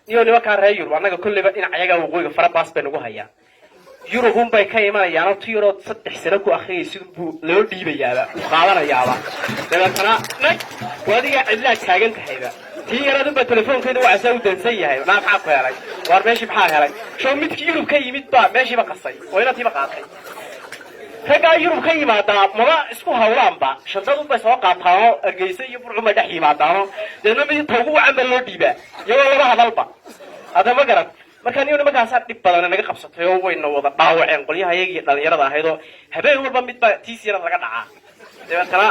niyo nimanka reer Yurub anaga kulliba in ayaga waqooyiga Farabaas bay nagu hayaan Yurub bay ka imanayaan tiro 3 sano ku akhriyay buu loo dhiibayaa qaadanayaaba dadana wadiga cidla taagan tahayba tiyaradu ba telefoonkeeda waa asaw dansan yahay naaqaa ku helay war meeshii maxaa helay soo midkii Yurub ka yimid ba meeshii ba qasay oo ina tiba qaatay kaga Yurub ka yimaada maba isku hawlaanba shantadu bay soo qaataan argeysa iyo burcuma dhex yimaadaan dadna mid toogu camal loo dhiibaa iyagoo laba hadalba hada ma garan marka niyo nimankaas dib badan naga qabsatay oo wayna wada dhaawaceen qolyaha iyaga dhalinyarada ahayd oo habeen walba midba tiisiyada laga dhacaa deebtana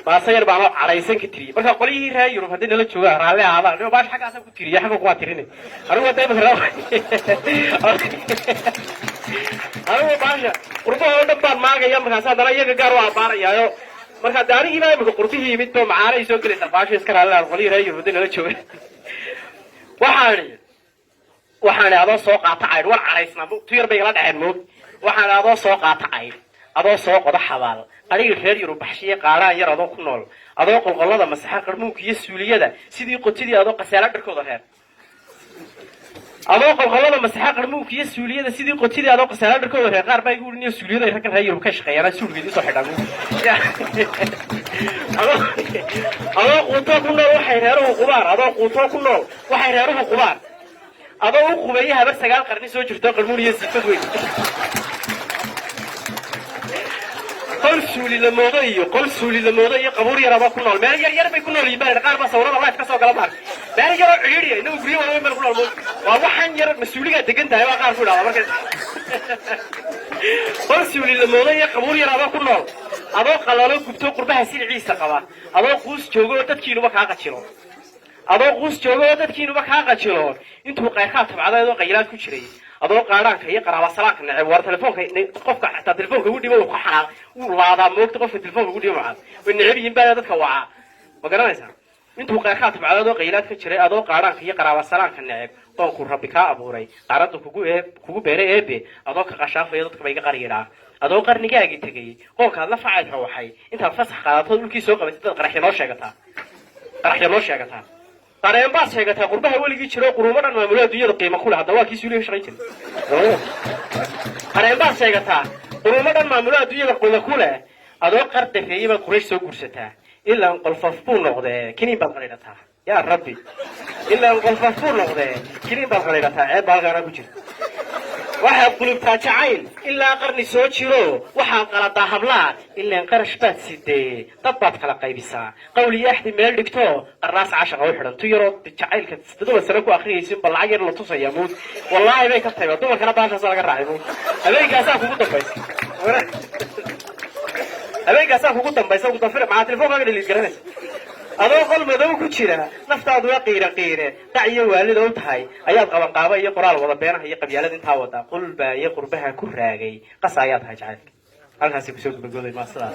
baasayar baan calaysan ka tiri marka qolyihii reer Yurub hadii nala jooga raalle aada niyo baash xaqaas ku tiriya xaq ku tirinay anigu wadayba raaw anigu baasha qurbo oo dhan maagaya markaas hadana iyaga gaar waa baarayaayo marka daarigii baa imika qurbihii mid oo macaanay soo galaysa baasha iska raalle qolyihii reer Yurub hadii nala jooga waxaan adoo soo qaata cayd war calaysna tuyar bay la dhaceen moog waxaan adoo soo qaata cayd adoo soo qodo xabaal aniga reer Yurub baxshiye qaaraan yar adoo ku nool adoo qolqolada masaxa qarmuunka iyo suuliyada sidii qotidii adoo qasaala dharkooda reer adoo qolqolada masaxa qarmuunka iyo suuliyada sidii qotidii adoo qasaala dharkooda reer qaar baa igu yiri suuliyada rag reer Yurub ka shaqeeyaan suuliyada soo xidhaan adoo quto ku nool waxay reeruhu qubaar adoo quto ku nool waxay reeruhu qubaar adoo u qubeeyay habar 9 qarni soo jirto qarmuun iyo sifad weyn qol suuli la moodo iyo qabuur yar aba ku nool meel yar bay ku nool yihiin qaar ba sawirada live ka soo gala maar meel yar oo ciriiriya inuu guriyo wada meel ku nool waa waxan yar mas'uuliga degan tahay waa qaar ku dhawa marka qol suuli la moodo iyo qabuur yar aba ku nool adoo qalalo gubto qurbaha silciisa qaba adoo quus joogo dadkiinuba ka qajilo adoo quus joogo dadkiinuba ka qajilo intuu qayxaad tabcadaado qaylaad ku jiray adoo qaaraanka iyo qaraaba salaanka nacay war telefoonka qofka xataa telefoonka ugu dhibo ku xanaaq uu laada moogta qofka telefoonka ugu dhibo macad way nacayeen baa dadka waca ma garanaysaa intuu qayxaad tabcadaado qaylaad ka jiray adoo qaaraanka iyo qaraaba salaanka nacay oo ku rabbi ka abuuray qaarada kugu beeray eebe adoo ka qashaafay dadka bay qariiraa adoo qarnigaagi tagay qoonka la facay waxay inta fasax qaadato dhulkii soo qabatay dad qaraxyo noo sheegataa qareen baa sheegatay qurbaha waligii jiro quruumadan maamulada dunyada qiimo ku leh hadda waa kii suuliyo shaqay jiray qareen baa sheegatay quruumadan maamulada dunyada qiimo ku leh adoo qardafeeyay baa Quraysh soo guursataa ilaa qolfaf buu noqday kiniin baa qaleedataa yaa rabbi ilaa qolfaf buu noqday kiniin baa qaleedataa ee baalgaana ku jirta waxa qulubta jacayl ilaa qarni soo jiro waxa qalada habla ilaa qarash baad sidee dad baad kala qaybisaa qowli ahdi meel dhigto qarnaas caashaq oo xiran tu yaro jacaylka 7 sano ku akhriyaysin bal lacag yar la tusaya mood wallahi bay ka tahay dumarkana baashaas laga raacay habeenkaas kugu dambaysa ugu dafir ma telefoonka dhiliis garanaysa adoo qol madow ku jira naftaadu waa qiire daciyo waalid oo tahay ayaad qaban qaaba iyo qoraal wada beenaha iyo qabyaalad inta wada qulba iyo qurbaha ku raagay qasaayad ha jacaylka halkaas ku soo gudbay maasada